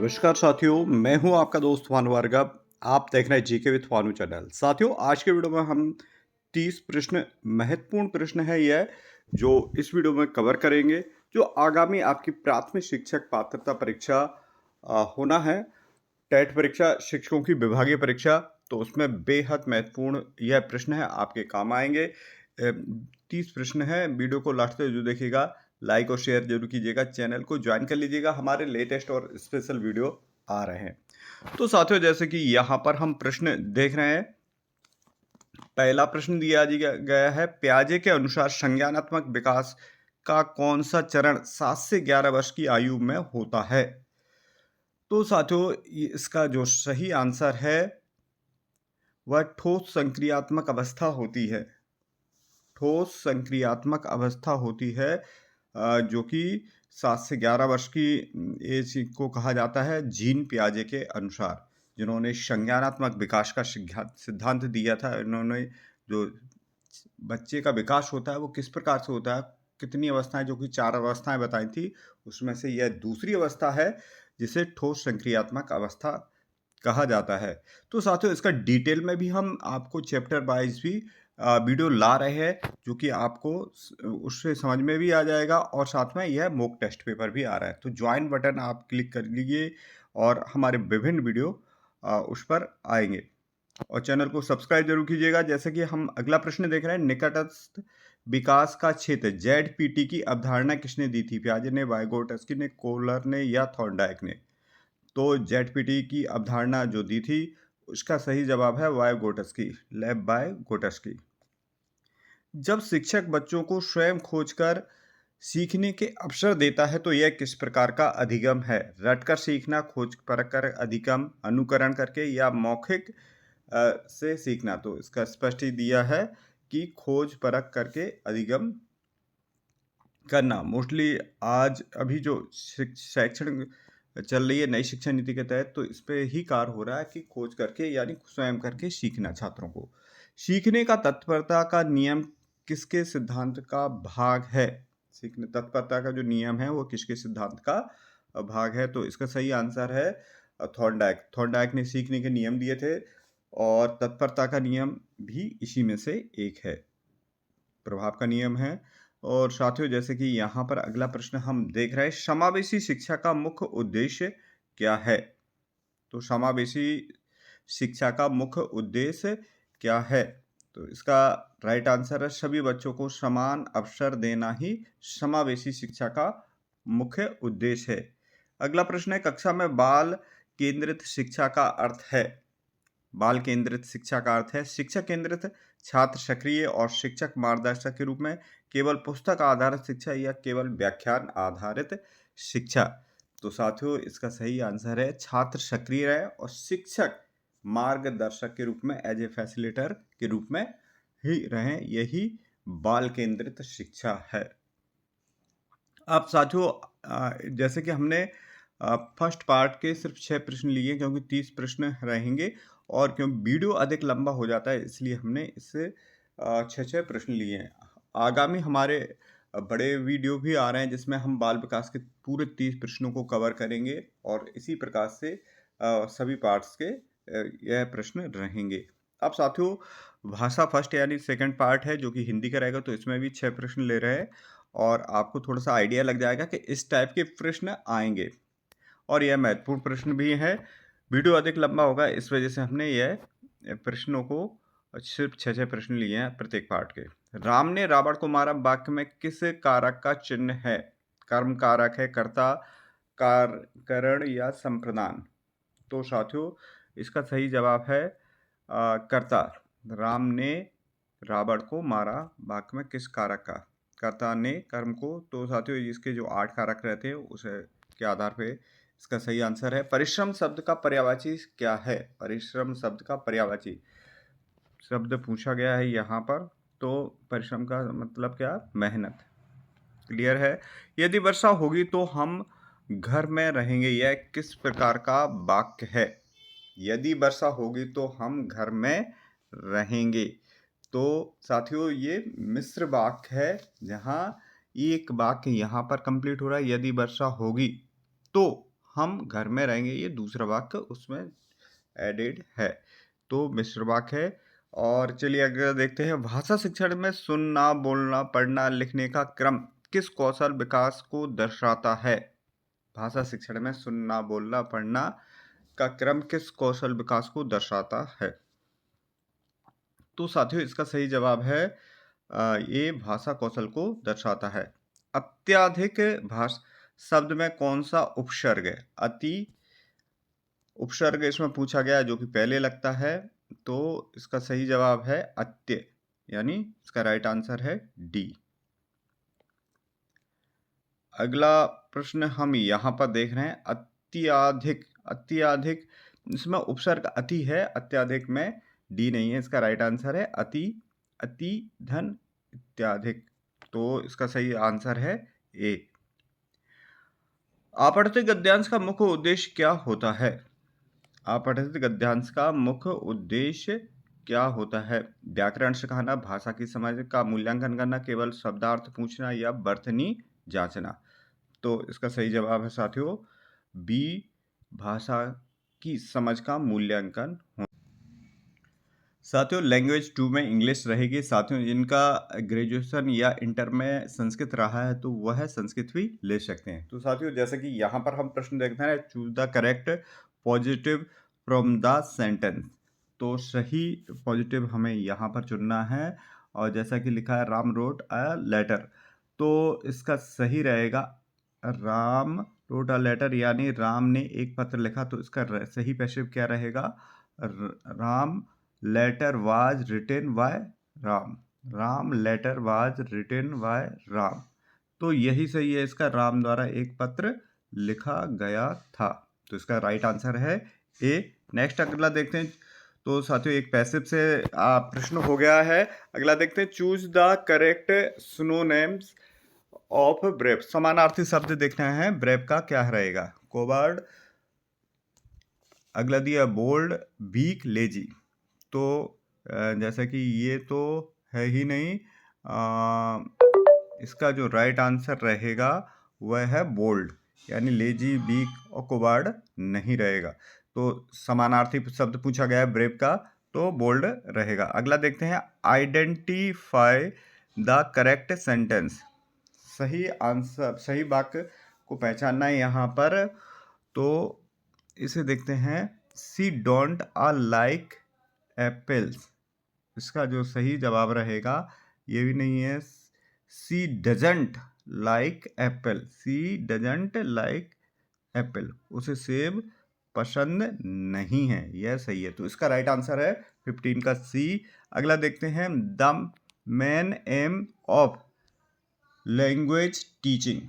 नमस्कार साथियों, मैं हूं आपका दोस्त भानु भार्गव। आप देख रहे हैं जीके विद भानु चैनल। साथियों, आज के वीडियो में हम 30 प्रश्न, महत्वपूर्ण प्रश्न है यह, जो इस वीडियो में कवर करेंगे, जो आगामी आपकी प्राथमिक शिक्षक पात्रता परीक्षा होना है, टेट परीक्षा, शिक्षकों की विभागीय परीक्षा। तो उसमें बेहद महत्वपूर्ण यह प्रश्न है, आपके काम आएंगे। 30 प्रश्न है। वीडियो को लास्ट तक जरूर देखिएगा, लाइक और शेयर जरूर कीजिएगा, चैनल को ज्वाइन कर लीजिएगा, हमारे लेटेस्ट और स्पेशल वीडियो आ रहे हैं। तो साथियों, जैसे कि यहाँ पर हम प्रश्न देख रहे हैं, पहला प्रश्न दिया गया है, पियाजे के अनुसार संज्ञानात्मक विकास का कौन सा चरण 7 से 11 वर्ष की आयु में होता है? तो साथियों, इसका जो सही आंसर है वह ठोस संक्रियात्मक अवस्था होती है। ठोस संक्रियात्मक अवस्था होती है, जो कि 7 से 11 वर्ष की एज को कहा जाता है, जीन पियाजे के अनुसार, जिन्होंने संज्ञानात्मक विकास का सिद्धांत दिया था। इन्होंने जो बच्चे का विकास होता है वो किस प्रकार से होता है, कितनी अवस्थाएं, जो कि 4 अवस्थाएं बताई थी, उसमें से यह दूसरी अवस्था है जिसे ठोस संक्रियात्मक अवस्था कहा जाता है। तो साथियों, इसका डिटेल में भी हम आपको चैप्टर वाइज भी वीडियो ला रहे हैं, जो कि आपको उससे समझ में भी आ जाएगा, और साथ में यह मॉक टेस्ट पेपर भी आ रहा है। तो ज्वाइन बटन आप क्लिक कर लीजिए और हमारे विभिन्न वीडियो उस पर आएंगे, और चैनल को सब्सक्राइब जरूर कीजिएगा। जैसे कि हम अगला प्रश्न देख रहे हैं, निकटस्थ विकास का क्षेत्र जेडपीटी की अवधारणा किसने दी थी? पियाजे ने, वाइगोटस्की ने, कोहलर ने या थॉर्नडाइक ने? तो जेडपीटी की अवधारणा जो दी थी, उसका सही जवाब है वाइगोटस्की, लेव वाइगोटस्की। जब शिक्षक बच्चों को स्वयं खोजकर सीखने के अवसर देता है तो यह किस प्रकार का अधिगम है? रटकर सीखना, खोज परख कर अधिगम, अनुकरण करके, या मौखिक से सीखना? तो इसका स्पष्ट ही दिया है कि खोज परख करके अधिगम करना। मोस्टली आज अभी जो शैक्षणिक चल रही है नई शिक्षा नीति के तहत, तो इस पे ही कार्य हो रहा है कि खोज करके यानी स्वयं करके सीखना छात्रों को। सीखने का तत्परता का नियम किसके सिद्धांत का भाग है? सीखने तत्परता का जो नियम है वो किसके सिद्धांत का भाग है? तो इसका सही आंसर है थॉर्नडाइक। थॉर्नडाइक ने सीखने के नियम दिए थे, और तत्परता का नियम भी इसी में से एक है, प्रभाव का नियम है। और साथियों, जैसे कि यहाँ पर अगला प्रश्न हम देख रहे हैं, समावेशी शिक्षा का मुख्य उद्देश्य क्या है? तो समावेशी शिक्षा का मुख्य उद्देश्य क्या है? तो इसका राइट आंसर है, सभी बच्चों को समान अवसर देना ही समावेशी शिक्षा का मुख्य उद्देश्य है। अगला प्रश्न है, कक्षा में बाल केंद्रित शिक्षा का अर्थ है? बाल केंद्रित शिक्षा का अर्थ है शिक्षक केंद्रित, छात्र सक्रिय और शिक्षक मार्गदर्शक के रूप में, केवल पुस्तक आधारित शिक्षा, या केवल व्याख्यान आधारित शिक्षा? तो साथियों, इसका सही आंसर है छात्र सक्रिय रहे और शिक्षक मार्गदर्शक के रूप में, एज ए फैसिलिटेटर के रूप में ही रहें, यही बाल केंद्रित शिक्षा है। अब साथियों, जैसे कि हमने फर्स्ट पार्ट के सिर्फ 6 प्रश्न लिए, क्योंकि 30 प्रश्न रहेंगे, और क्यों वीडियो अधिक लंबा हो जाता है, इसलिए हमने इससे 6 प्रश्न लिए हैं। आगामी हमारे बड़े वीडियो भी आ रहे हैं, जिसमें हम बाल विकास के पूरे 30 प्रश्नों को कवर करेंगे, और इसी प्रकार से सभी पार्ट्स के यह प्रश्न रहेंगे। अब साथियों, भाषा फर्स्ट यानी सेकंड पार्ट है, जो कि हिंदी का रहेगा, तो इसमें भी 6 प्रश्न ले रहे हैं, और आपको थोड़ा सा आइडिया लग जाएगा कि इस टाइप के प्रश्न आएंगे, और यह महत्वपूर्ण प्रश्न भी है। वीडियो अधिक लंबा होगा, इस वजह से हमने यह प्रश्नों को सिर्फ 6 प्रश्न लिए हैं प्रत्येक पार्ट के। राम ने रावण को मारा वाक्य में किस कारक का चिन्ह है? कर्म कारक है, कर्ता, कारण, या संप्रदान? तो साथियों, इसका सही जवाब है कर्ता। राम ने रावण को मारा वाक्य में किस कारक का? कर्ता ने कर्म को। तो साथियों, इसके जो 8 कारक रहते हैं उसे के आधार पे इसका सही आंसर है। परिश्रम शब्द का पर्यायवाची क्या है? परिश्रम शब्द का पर्यायवाची शब्द पूछा गया है यहाँ पर, तो परिश्रम का मतलब क्या? मेहनत। क्लियर है? यदि वर्षा होगी तो हम घर में रहेंगे, यह किस प्रकार का वाक्य है? यदि वर्षा होगी तो हम घर में रहेंगे। तो साथियों, ये मिश्र वाक्य है, जहाँ एक वाक्य यहाँ पर कंप्लीट हो रहा है, यदि वर्षा होगी तो हम घर में रहेंगे, ये दूसरा वाक्य उसमें एडेड है, तो मिश्र वाक्य है। और चलिए अगर देखते हैं, भाषा शिक्षण में सुनना, बोलना, पढ़ना, लिखने का क्रम किस कौशल विकास को दर्शाता है? भाषा शिक्षण में सुनना, बोलना, पढ़ना का क्रम किस कौशल विकास को दर्शाता है? तो साथियों इसका सही जवाब है ये भाषा कौशल को दर्शाता है। अत्याधिक भाषा शब्द में कौन सा उपसर्ग है? अति उपसर्ग इसमें पूछा गया जो कि पहले लगता है, तो इसका सही जवाब है अत्य, यानी इसका राइट आंसर है डी। अगला प्रश्न हम यहाँ पर देख रहे हैं, अत्याधिक। अत्याधिक इसमें उपसर्ग अति है, अत्याधिक में डी नहीं है, इसका राइट आंसर है अति, अति धन इत्याधिक, तो इसका सही आंसर है ए। अपठित गद्यांश का मुख्य उद्देश्य क्या होता है? अपठित गद्यांश का मुख्य उद्देश्य क्या होता है? व्याकरण सिखाना, भाषा की समझ का मूल्यांकन करना, केवल शब्दार्थ पूछना या वर्तनी जांचना। तो इसका सही जवाब है साथियों बी, भाषा की समझ का मूल्यांकन। साथियों लैंग्वेज 2 में इंग्लिश रहेगी। साथियों जिनका ग्रेजुएशन या इंटर में संस्कृत रहा है तो वह संस्कृत भी ले सकते हैं। तो साथियों जैसे कि यहाँ पर हम प्रश्न देखते हैं, choose the correct positive from the sentence. तो सही पॉजिटिव हमें यहाँ पर चुनना है, और जैसा कि लिखा है राम रोट अ लेटर, तो इसका सही रहेगा राम रोट अ लेटर, यानी राम ने एक पत्र लिखा, तो इसका सही पैसिव क्या रहेगा? Ram letter was written by Ram. Ram letter was written by Ram, तो यही सही है, इसका राम द्वारा एक पत्र लिखा गया था, तो इसका राइट आंसर है ए। नेक्स्ट अगला देखते हैं। तो साथियों एक पैसिव से प्रश्न हो गया है। अगला देखते हैं, choose the correct synonyms of brave. समानार्थी शब्द देखना है, ब्रेव का क्या रहेगा? कोवर्ड, अगला दिया बोल्ड, वीक, लेजी। तो जैसा कि ये तो है ही नहीं, इसका जो राइट आंसर रहेगा वह है बोल्ड, यानी लेजी, वीक और कोवार्ड नहीं रहेगा। तो समानार्थी शब्द पूछा गया है ब्रेव का, तो बोल्ड रहेगा। अगला देखते हैं, आइडेंटिफाई द करेक्ट सेंटेंस। सही आंसर, सही वाक्य को पहचानना है यहाँ पर, तो इसे देखते हैं, she don't a like apples. इसका जो सही जवाब रहेगा ये भी नहीं है, she doesn't like apple. She doesn't like apple, उसे सेब पसंद नहीं है, यह सही है, तो इसका राइट आंसर है 15 का सी। अगला देखते हैं, the main M of language teaching.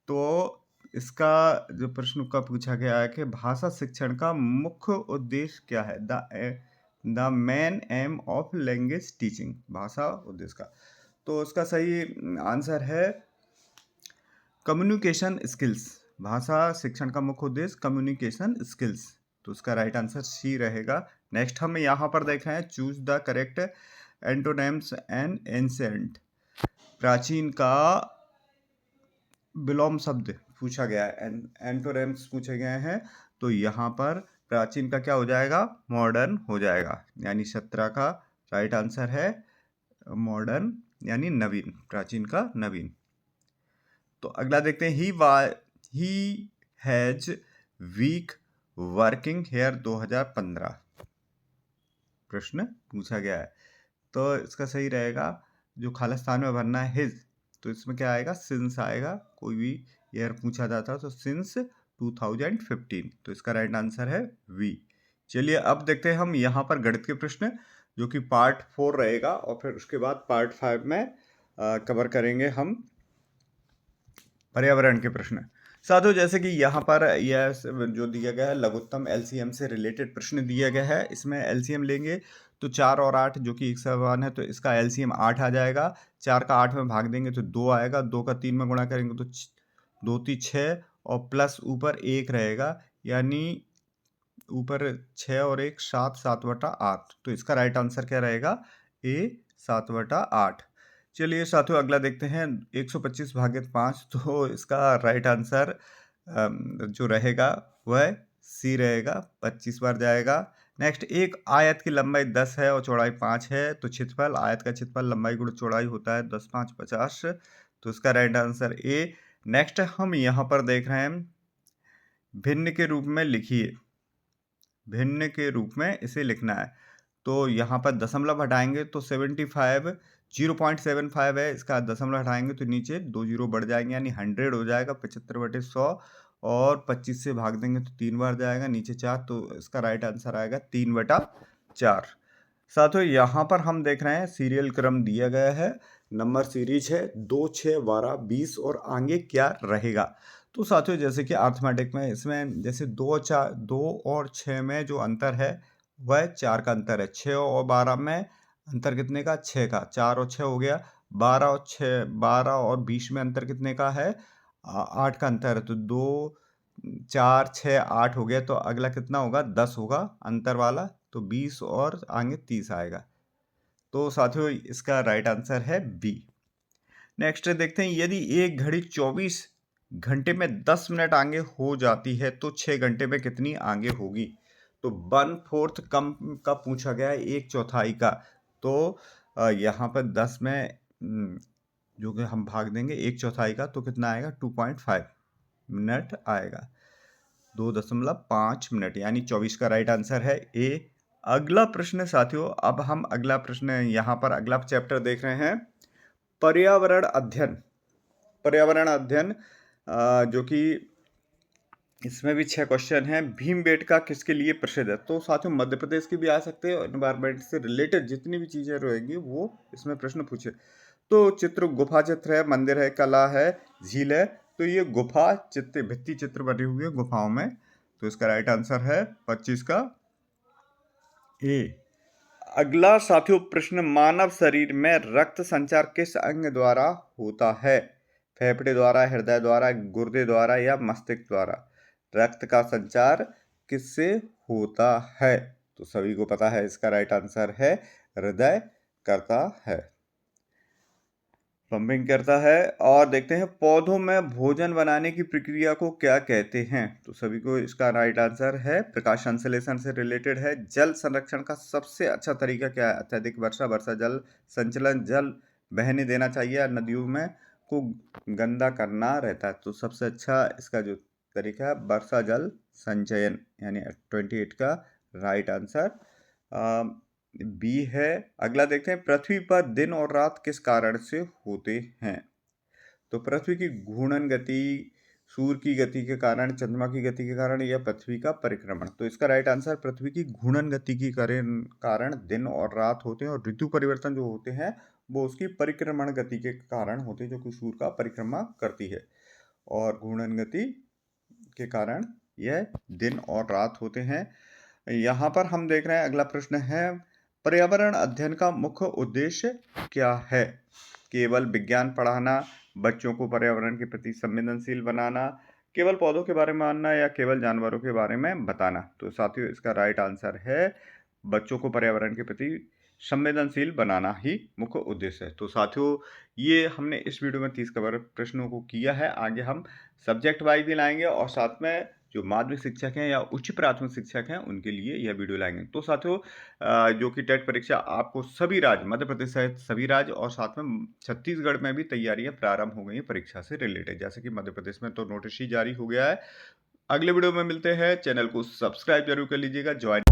तो इसका जो प्रश्न का पूछा गया है कि भाषा शिक्षण का मुख्य उद्देश्य क्या है? The main M of language teaching, भाषा उद्देश्य का, तो इसका सही आंसर है कम्युनिकेशन स्किल्स। भाषा शिक्षण का मुख्य उद्देश्य कम्युनिकेशन स्किल्स, तो उसका राइट आंसर सी रहेगा। नेक्स्ट हम यहाँ पर देख रहे हैं, choose the correct antonyms and ancient. प्राचीन का विलोम शब्द पूछा गया है, एंटोनिम्स पूछे गए हैं, तो यहाँ पर प्राचीन का क्या हो जाएगा? मॉडर्न हो जाएगा, यानी 17 का राइट आंसर है मॉडर्न, यानी नवीन, प्राचीन का नवीन। तो अगला देखते हैं, he has week working here 2015 प्रश्न पूछा गया है, तो इसका सही रहेगा जो खालिस्तान में भरना है हिज, तो इसमें क्या आएगा? सिंस आएगा, कोई भी ईयर पूछा जाता तो सिंस 2015, तो इसका राइट आंसर है वी। चलिए अब देखते हैं हम यहाँ पर गणित के प्रश्न, जो कि पार्ट 4 रहेगा, और फिर उसके बाद पार्ट 5 में कवर करेंगे हम पर्यावरण के प्रश्न। साथियों जैसे कि यहाँ पर यह जो दिया गया है लघुत्तम एलसीएम से रिलेटेड प्रश्न दिया गया है, इसमें एलसीएम लेंगे तो 4 और 8 जो कि 101 है, तो इसका एलसीएम 8 आ जाएगा। 4 का 8 में भाग देंगे तो 2 आएगा, 2 का 3 में गुणा करेंगे तो 2 3 6, और प्लस ऊपर 1 रहेगा, यानी ऊपर 6 और 1 7, 7/8, तो इसका राइट आंसर क्या रहेगा? ए 7/8। चलिए साथियों अगला देखते हैं, 125 भागित 5, तो इसका राइट आंसर जो रहेगा वह सी रहेगा, 25 बार जाएगा। नेक्स्ट, एक आयत की लंबाई 10 है और चौड़ाई 5 है, तो क्षेत्रफल, आयत का क्षेत्रफल लंबाई गुणा चौड़ाई होता है 10 5 50, तो इसका राइट आंसर ए। नेक्स्ट हम यहाँ पर देख रहे हैं, भिन्न के रूप में लिखिए, भिन्न के रूप में इसे लिखना है। तो यहाँ पर दशमलव हटाएंगे तो 75 0.75 है, इसका दशमलव हटाएंगे तो नीचे 2 जीरो बढ़ जाएंगे, यानी 100 हो जाएगा 75/100, और 25 से भाग देंगे तो 3 बार जाएगा, नीचे 4, तो इसका राइट आंसर आएगा 3/4। साथियों यहाँ पर हम देख रहे हैं सीरियल क्रम दिया गया है, नंबर सीरीज है 2 6 12 20 और आगे क्या रहेगा। तो साथियों जैसे कि अर्थमेटिक में इसमें जैसे 2 और 6 में जो अंतर है वह 4 का अंतर है, 6 और 12 में अंतर कितने का, 6 का, 4 और 6 हो गया, 12 और 20 में अंतर कितने का है, 8 का अंतर है, तो 2 4 6 8 हो गया, तो अगला कितना होगा, 10 होगा अंतर वाला, तो 20 और आगे 30 आएगा। तो साथियों इसका राइट आंसर है बी। नेक्स्ट देखते हैं, यदि एक घड़ी 24 घंटे में 10 मिनट आगे हो जाती है तो 6 घंटे में कितनी आगे होगी। तो 1/4 कम का पूछा गया है, 1/4 का, तो यहाँ पर 10 में जो कि हम भाग देंगे 1/4 का, तो कितना आएगा, 2.5 मिनट आएगा, 2.5 मिनट, यानी 24 का राइट आंसर है ए। अगला प्रश्न साथियों, अब हम अगला प्रश्न यहाँ पर अगला चैप्टर देख रहे हैं, पर्यावरण अध्ययन। पर्यावरण अध्ययन जो कि इसमें भी 6 क्वेश्चन हैं। भीमबेटका किसके लिए प्रसिद्ध है। तो साथियों मध्य प्रदेश की भी आ सकते हैं, एनवायरमेंट से रिलेटेड जितनी भी चीज़ें रहेंगी वो इसमें प्रश्न पूछे। तो चित्र, गुफा चित्र है, मंदिर है, कला है, झील है, तो ये गुफा चित्र, भित्ति चित्र बने हुए हैं गुफाओं में, तो इसका राइट आंसर है 25 का ए। अगला साथियों प्रश्न, मानव शरीर में रक्त संचार किस अंग द्वारा होता है। फेफड़े द्वारा, हृदय द्वारा, गुर्दे द्वारा या मस्तिष्क द्वारा। रक्त का संचार किससे होता है, तो सभी को पता है इसका राइट आंसर है हृदय करता है, पंपिंग करता है। और देखते हैं, पौधों में भोजन बनाने की प्रक्रिया को क्या कहते हैं। तो सभी को इसका राइट आंसर है प्रकाश संश्लेषण से रिलेटेड है। जल संरक्षण का सबसे अच्छा तरीका क्या है। अत्यधिक वर्षा, वर्षा जल संचलन, जल बहने देना चाहिए, नदियों में को गंदा करना रहता है। तो सबसे अच्छा इसका जो तरीका है वर्षा जल संचयन, यानी 28 का राइट आंसर बी है। अगला देखते हैं, पृथ्वी पर दिन और रात किस कारण से होते हैं। तो पृथ्वी की घूर्णन गति, सूर्य की गति के कारण, चंद्रमा की गति के कारण, या पृथ्वी का परिक्रमण। तो इसका राइट आंसर पृथ्वी की घूर्णन गति के कारण दिन और रात होते हैं, और ऋतु परिवर्तन जो होते हैं वो उसकी परिक्रमण गति के कारण होते हैं, जो कि सूर्य का परिक्रमा करती है, और घूर्णन गति के कारण यह दिन और रात होते हैं। यहाँ पर हम देख रहे हैं, अगला प्रश्न है, पर्यावरण अध्ययन का मुख्य उद्देश्य क्या है। केवल विज्ञान पढ़ाना, बच्चों को पर्यावरण के प्रति संवेदनशील बनाना, केवल पौधों के बारे में जानना, या केवल जानवरों के बारे में बताना। तो साथियों इसका राइट आंसर है बच्चों को पर्यावरण के प्रति संवेदनशील बनाना ही मुख्य उद्देश्य है। तो साथियों ये हमने इस वीडियो में 30 कवर प्रश्नों को किया है। आगे हम सब्जेक्ट वाइज भी लाएंगे, और साथ में जो माध्यमिक शिक्षक हैं या उच्च प्राथमिक शिक्षक हैं उनके लिए यह वीडियो लाएंगे। तो साथियों जो कि टेट परीक्षा आपको सभी राज्य, मध्य प्रदेश सहित सभी राज्य, और साथ में छत्तीसगढ़ में भी तैयारियां प्रारंभ हो गई हैं परीक्षा से रिलेटेड। जैसे कि मध्य प्रदेश में तो नोटिस ही जारी हो गया है। अगले वीडियो में मिलते हैं, चैनल को सब्सक्राइब जरूर कर लीजिएगा, ज्वाइन